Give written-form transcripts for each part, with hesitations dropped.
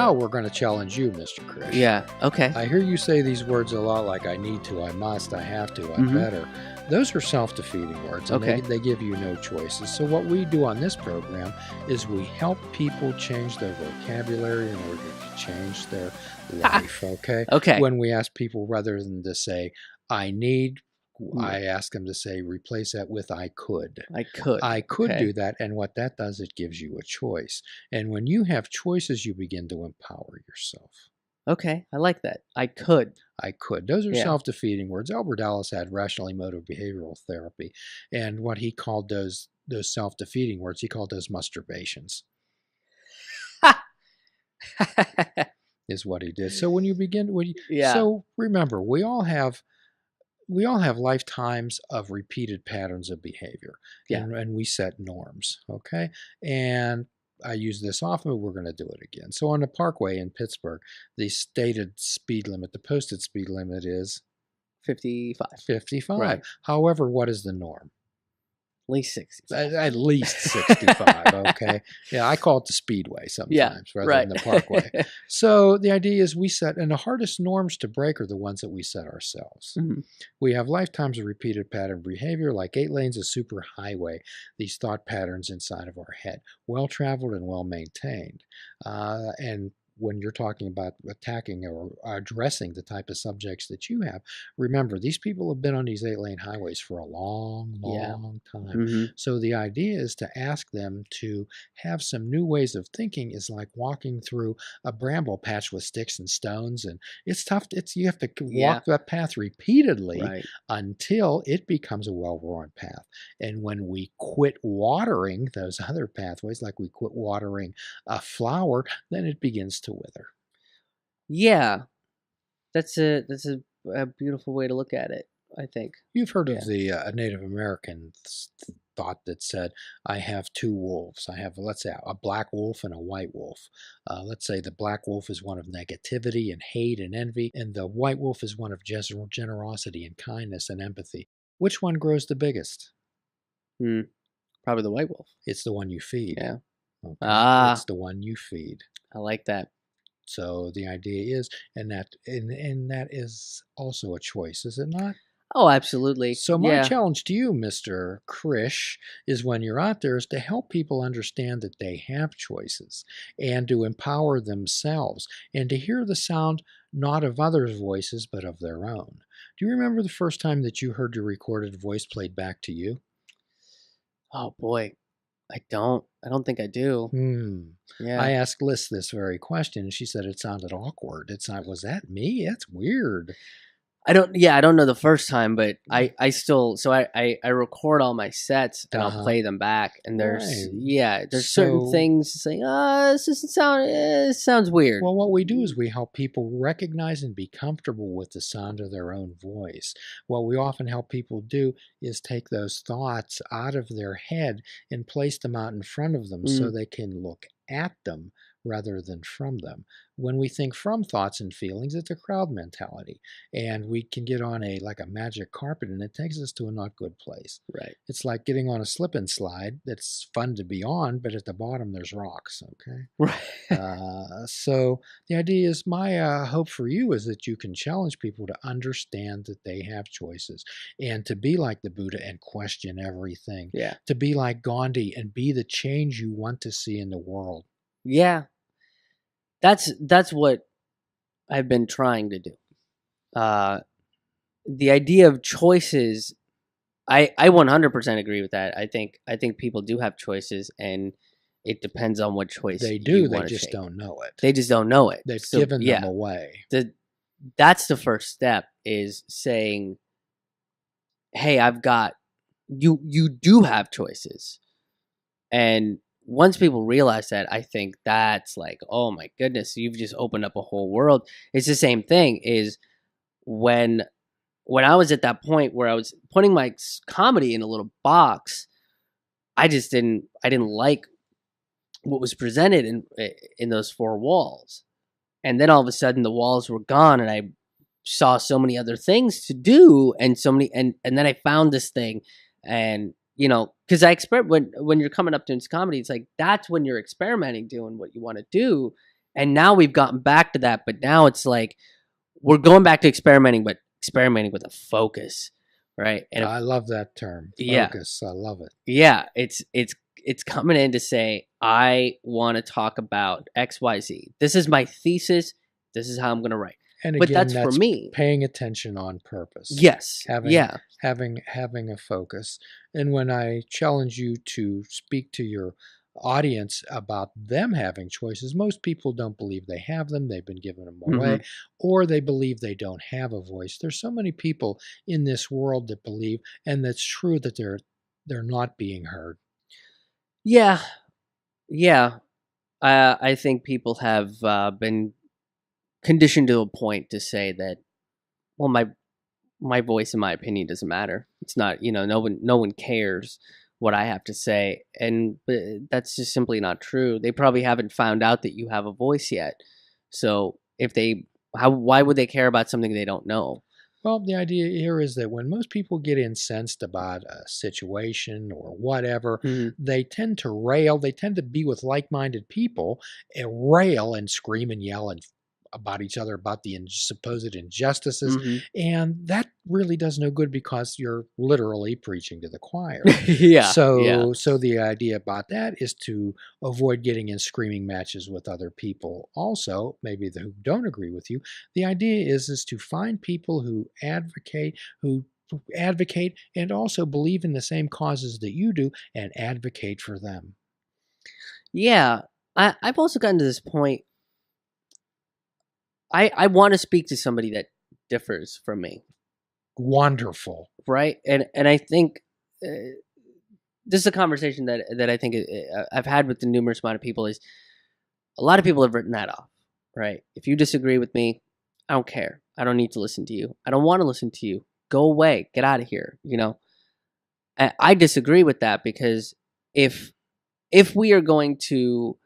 now we're going to challenge you, Mr. Krish. Yeah. Okay. I hear you say these words a lot, like I need to, I must, I have to, I better. Those are self-defeating words, and they give you no choices. So what we do on this program is we help people change their vocabulary in order to change their life, okay? Okay. When we ask people, rather than to say, I need, I ask them to say, replace that with I could. I could. I could do that, and what that does, it gives you a choice. And when you have choices, you begin to empower yourself. Okay, I like that. I could. I could. Those are self-defeating words. Albert Ellis had rational emotive behavioral therapy, and what he called those self-defeating words, he called those masturbations. Is what he did. So when you begin, so remember, we all have lifetimes of repeated patterns of behavior, and we set norms. Okay, and I use this often, but we're going to do it again. So on the Parkway in Pittsburgh, the stated speed limit, the posted speed limit is 55. 55. Right. However, what is the norm? At least 65. At least 65, okay? Yeah, I call it the speedway sometimes rather than the Parkway. So the idea is we set, and the hardest norms to break are the ones that we set ourselves. We have lifetimes of repeated pattern behavior, like 8 lanes of superhighway, these thought patterns inside of our head, well-traveled and well-maintained. And when you're talking about attacking or addressing the type of subjects that you have, remember, these people have been on these 8-lane highways for a long time. So the idea is to ask them to have some new ways of thinking. Is like walking through a bramble patch with sticks and stones, and it's tough. You have to walk that path repeatedly until it becomes a well-worn path. And when we quit watering those other pathways, like we quit watering a flower, then it begins to wither. Yeah, that's a beautiful way to look at it, I think. You've heard of the Native American thought that said, I have 2 wolves. I have, let's say, a black wolf and a white wolf. Let's say the black wolf is one of negativity and hate and envy, and the white wolf is one of generosity and kindness and empathy. Which one grows the biggest? Probably the white wolf. It's the one you feed. Yeah. Okay. It's the one you feed. I like that. So the idea is, and that is also a choice, is it not? Oh, absolutely. So my challenge to you, Mr. Krish, is when you're out there is to help people understand that they have choices and to empower themselves and to hear the sound not of others' voices, but of their own. Do you remember the first time that you heard your recorded voice played back to you? Oh, boy. I don't think I do. Yeah. I asked Liz this very question, and she said it sounded awkward. It's not, was that me? That's weird. I don't know the first time, but I still, so I record all my sets and I'll play them back, and there's certain things saying, this doesn't sound, it sounds weird. Well, what we do is we help people recognize and be comfortable with the sound of their own voice. What we often help people do is take those thoughts out of their head and place them out in front of them so they can look at them rather than from them. When we think from thoughts and feelings, it's a crowd mentality, and we can get on a magic carpet, and it takes us to a not good place. Right. It's like getting on a slip and slide that's fun to be on, but at the bottom there's rocks. Okay. Right. So the idea is, my hope for you is that you can challenge people to understand that they have choices, and to be like the Buddha and question everything. Yeah. To be like Gandhi and be the change you want to see in the world. Yeah. That's what I've been trying to do. The idea of choices, I 100% agree with that. I think people do have choices, and it depends on what choice they do. They just take. Don't know it. They just don't know it. They've given them away. That's the first step, is saying, hey, I've got, you do have choices. And once people realize that, I think that's like, oh my goodness, you've just opened up a whole world. It's the same thing is when I was at that point where I was putting my comedy in a little box, I didn't like what was presented in those 4 walls. And then all of a sudden the walls were gone, and I saw so many other things to do, and so many, and then I found this thing, and because I experiment when you're coming up doing comedy, it's like that's when you're experimenting, doing what you want to do, And now we've gotten back to that, but now it's like we're going back to experimenting, but experimenting with a focus, right? And I love that term, focus. I love it. Yeah, it's coming in to say, I want to talk about XYZ. This is my thesis. This is how I'm going to write. And but again, that's for me. Paying attention on purpose. Yes. Having a focus. And when I challenge you to speak to your audience about them having choices, most people don't believe they have them. They've been given them away, or they believe they don't have a voice. There's so many people in this world that believe, and that's true, that they're not being heard. Yeah. I think people have been conditioned to a point to say that, well, my voice and my opinion doesn't matter. It's not, no one cares what I have to say, and that's just simply not true. They probably haven't found out that you have a voice yet. So why would they care about something they don't know? Well, the idea here is that when most people get incensed about a situation or whatever, they tend to rail. They tend to be with like-minded people and rail and scream and yell and about each other, about the supposed injustices. And that really does no good, because you're literally preaching to the choir. So the idea about that is to avoid getting in screaming matches with other people. Also, maybe who don't agree with you. The idea is to find people who advocate and also believe in the same causes that you do, and advocate for them. Yeah. I've also gotten to this point. I want to speak to somebody that differs from me. Wonderful. Right? And I think this is a conversation that I think I've had with the numerous amount of people. Is a lot of people have written that off, right? If you disagree with me, I don't care. I don't need to listen to you. I don't want to listen to you. Go away. Get out of here. I disagree with that, because if we are going to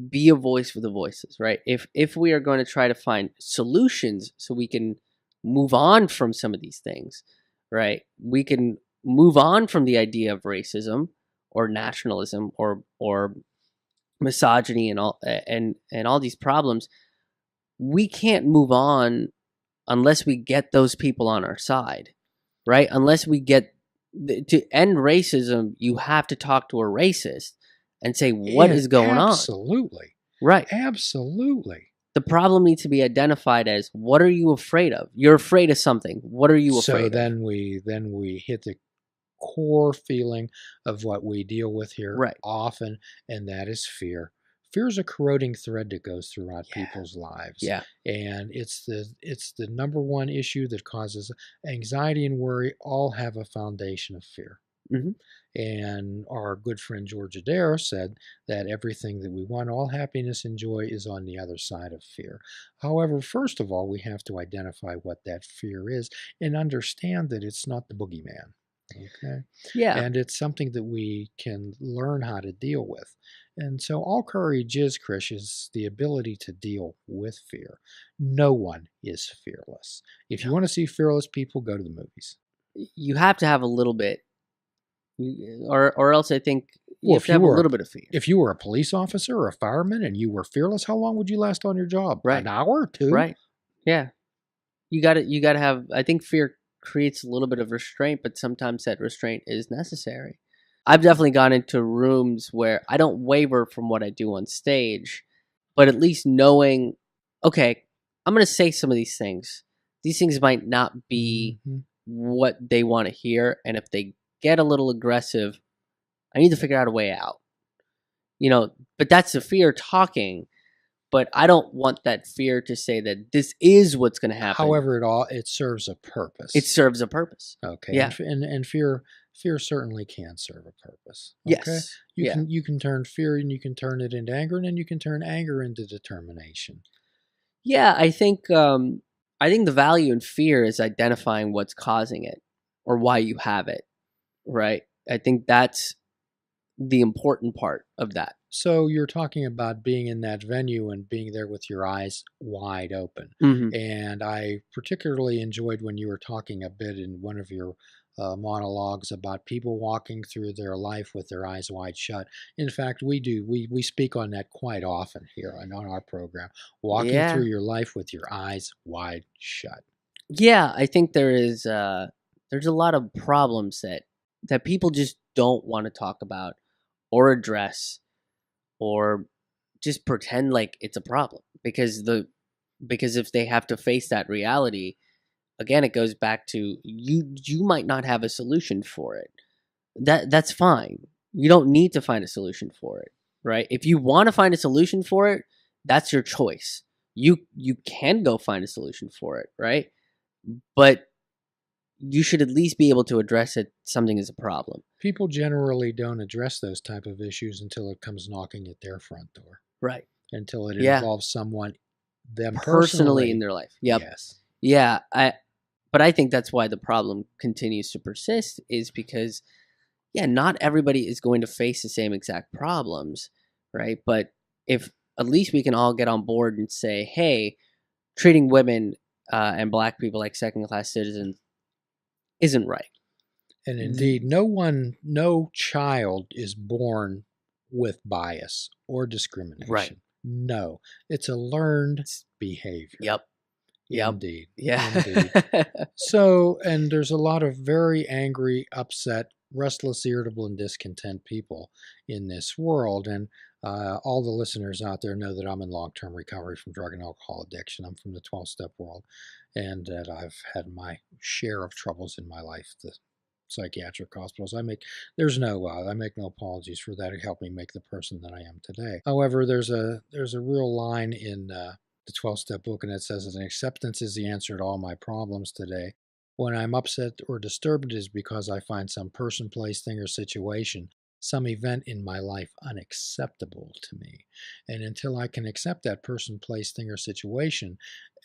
be a voice for the voiceless, right? If we are going to try to find solutions so we can move on from some of these things, right? We can move on from the idea of racism or nationalism or misogyny and all these problems. We can't move on unless we get those people on our side, right? Unless we get to end racism, you have to talk to a racist and say, what is going on? Absolutely. Right. Absolutely. The problem needs to be identified as, what are you afraid of? You're afraid of something. What are you afraid of? So then we hit the core feeling of what we deal with here often, and that is fear. Fear is a corroding thread that goes throughout people's lives. Yeah. And it's the number one issue that causes anxiety and worry. All have a foundation of fear. And our good friend George Adair said that everything that we want, all happiness and joy, is on the other side of fear. However, first of all, we have to identify what that fear is and understand that it's not the boogeyman. Okay. Yeah. And it's something that we can learn how to deal with. And so all courage is, Krish, is the ability to deal with fear. No one is fearless. If you want to see fearless people, go to the movies. You have to have a little bit, or else I think you have to have a little bit of fear. If you were a police officer or a fireman and you were fearless, how long would you last on your job? Right. An hour, 2? Right. Yeah. You got to have, I think fear creates a little bit of restraint, but sometimes that restraint is necessary. I've definitely gone into rooms where I don't waver from what I do on stage, but at least knowing, okay, I'm going to say some of these things. These things might not be what they want to hear, and if they get a little aggressive, I need to figure out a way out. But that's the fear talking. But I don't want that fear to say that this is what's going to happen. However, it serves a purpose. It serves a purpose. Okay. Yeah. And fear certainly can serve a purpose. Okay? Yes. You can turn fear, and you can turn it into anger, and then you can turn anger into determination. Yeah, I think the value in fear is identifying what's causing it or why you have it. Right. I think that's the important part of that. So you're talking about being in that venue and being there with your eyes wide open. And I particularly enjoyed when you were talking a bit in one of your monologues about people walking through their life with their eyes wide shut. In fact, we do. We speak on that quite often here on our program. Walking through your life with your eyes wide shut. Yeah, I think there's a lot of problems that people just don't want to talk about or address or just pretend like it's a problem because if they have to face that reality, again, it goes back to you might not have a solution for it. That's fine. You don't need to find a solution for it, right? If you want to find a solution for it, that's your choice. You can go find a solution for it, right? But you should at least be able to address it. Something is a problem. People generally don't address those type of issues until it comes knocking at their front door. Right. Until it involves someone, them personally in their life. Yep. Yes. Yeah. But I think that's why the problem continues to persist, is because, not everybody is going to face the same exact problems, right? But if at least we can all get on board and say, hey, treating women and black people like second-class citizens isn't right. And indeed, no child is born with bias or discrimination. Right. No, it's a learned behavior. Yep. Indeed. Yeah. Indeed. So, and there's a lot of very angry, upset, restless, irritable, and discontent people in this world. And all the listeners out there know that I'm in long-term recovery from drug and alcohol addiction. I'm from the 12-step world, and that I've had my share of troubles in my life. The psychiatric hospitals. I make no apologies for that. It helped me make the person that I am today. However, there's a real line in the 12-step book, and it says that acceptance is the answer to all my problems today. When I'm upset or disturbed, it is because I find some person, place, thing, or situation, some event in my life unacceptable to me. And until I can accept that person, place, thing, or situation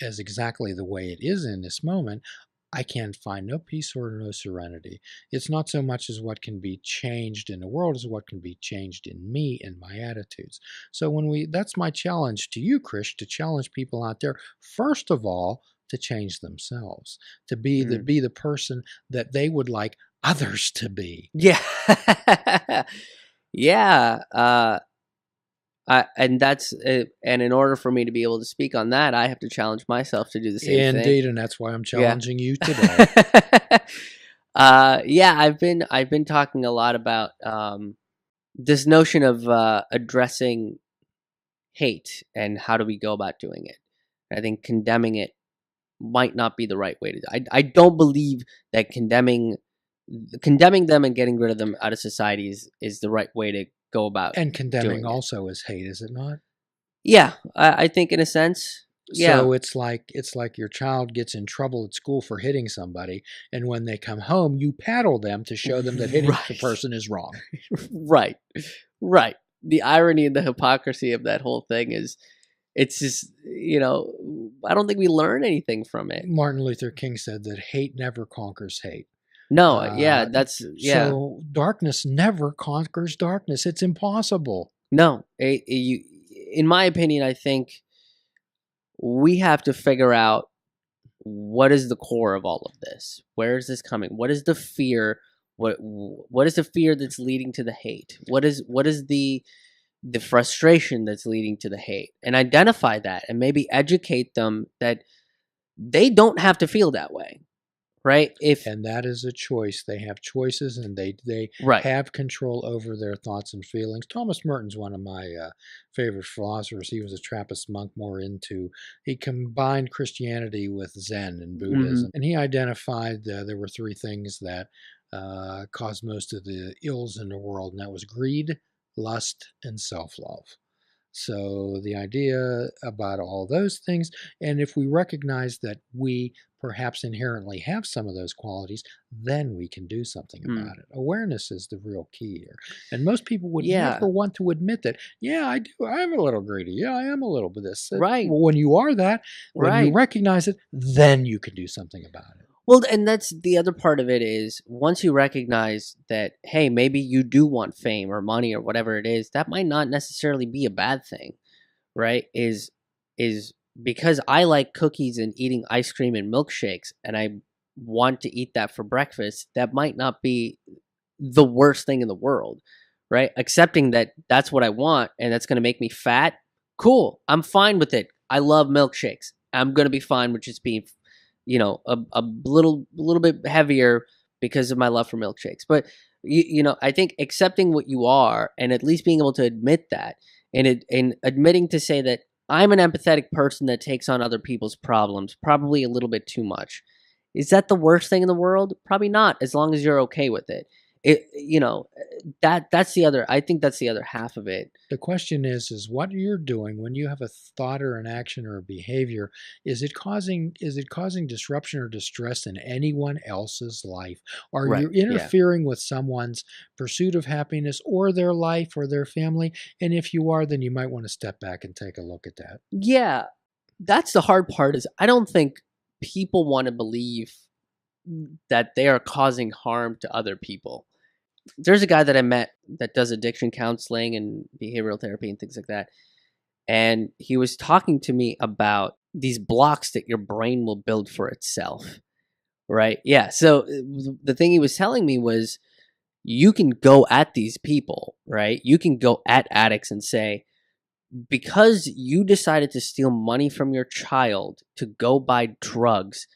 as exactly the way it is in this moment, I can find no peace or no serenity. It's not so much as what can be changed in the world as what can be changed in me and my attitudes. So that's my challenge to you, Krish, to challenge people out there, first of all, to change themselves, to be the person that they would like others to be. Yeah. Yeah. And that's and in order for me to be able to speak on that, I have to challenge myself to do the same thing. Indeed, and that's why I'm challenging you today. I've been talking a lot about this notion of addressing hate and how do we go about doing it. I think condemning it might not be the right way to do it. I don't believe that condemning them and getting rid of them out of society is the right way to go about. And condemning also is hate, is it not? Yeah, I think in a sense. Yeah. So it's like your child gets in trouble at school for hitting somebody, and when they come home, you paddle them to show them that hitting the person is wrong. Right. The irony and the hypocrisy of that whole thing is, it's just, I don't think we learn anything from it. Martin Luther King said that hate never conquers hate. No, So darkness never conquers darkness. It's impossible. No, in my opinion, I think we have to figure out what is the core of all of this. Where is this coming? What is the fear? What is the fear that's leading to the hate? What is the frustration that's leading to the hate? And identify that, and maybe educate them that they don't have to feel that way. Right. And that is a choice. They have choices, and they have control over their thoughts and feelings. Thomas Merton's one of my favorite philosophers. He was a Trappist monk, he combined Christianity with Zen and Buddhism. And he identified there were three things that caused most of the ills in the world, and that was greed, lust, and self-love. So the idea about all those things, and if we recognize that we perhaps inherently have some of those qualities, then we can do something about it. Awareness is the real key here. And most people would never want to admit that, I do. I'm a little greedy. I am a little bit this. Right. Well, when you are that, when you recognize it, then you can do something about it. Well, and that's the other part of it is, once you recognize that, hey, maybe you do want fame or money or whatever it is, that might not necessarily be a bad thing, right? Is because I like cookies and eating ice cream and milkshakes, and want to eat that for breakfast, that might not be the worst thing in the world, right? Accepting that that's what I want and that's going to make me fat. Cool. I'm fine with it. I love milkshakes. I'm going to be fine with just being, a little bit heavier because of my love for milkshakes. But, I think accepting what you are and at least being able to admit that and admitting to say that I'm an empathetic person that takes on other people's problems, probably a little bit too much. Is that the worst thing in the world? Probably not, as long as you're okay with it. That's the other. I think that's the other half of it. The question is what you're doing when you have a thought or an action or a behavior. Is it causing disruption or distress in anyone else's life? Are you interfering with someone's pursuit of happiness or their life or their family? And if you are, then you might want to step back and take a look at that. Yeah, that's the hard part. Is I don't think people want to believe that they are causing harm to other people. There's a guy that I met that does addiction counseling and behavioral therapy and things like that. And he was talking to me about these blocks that your brain will build for itself, right? Yeah. So the thing he was telling me was you can go at these people, right? You can go at addicts and say, because you decided to steal money from your child to go buy drugs,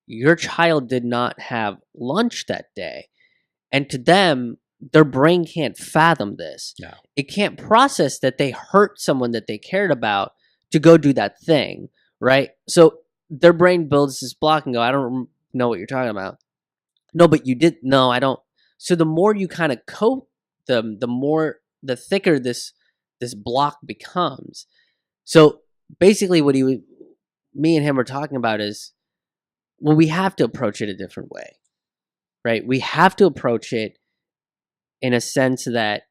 your child did not have lunch that day. And to them, their brain can't fathom this. No. It can't process that they hurt someone that they cared about to go do that thing, right? So their brain builds this block and go, I don't know what you're talking about. No, but you did. No, I don't. So the more you kind of coat them, the thicker this block becomes. So basically what me and him were talking about is, well, we have to approach it a different way. Right? We have to approach it in a sense that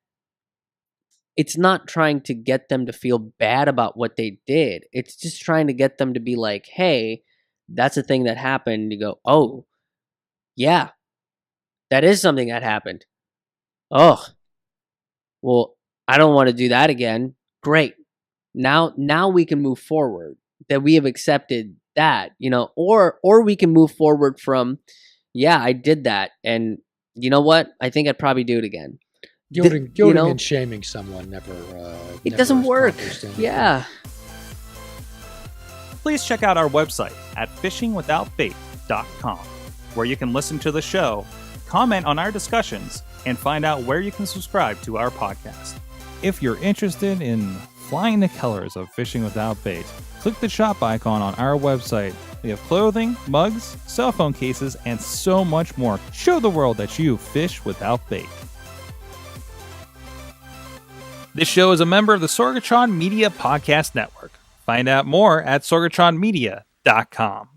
it's not trying to get them to feel bad about what they did. It's just trying to get them to be like, hey, that's a thing that happened. You go, oh, yeah, that is something that happened. Oh, well, I don't want to do that again. Great. Now we can move forward, that we have accepted that, or we can move forward from, yeah, I did that. And you know what? I think I'd probably do it again. Guilting and shaming someone never doesn't work. Yeah. Please check out our website at fishingwithoutbait.com, where you can listen to the show, comment on our discussions, and find out where you can subscribe to our podcast. If you're interested in flying the colors of Fishing Without Bait, click the shop icon on our website. We have clothing, mugs, cell phone cases, and so much more. Show the world that you fish without bait. This show is a member of the Sorgatron Media Podcast Network. Find out more at sorgatronmedia.com.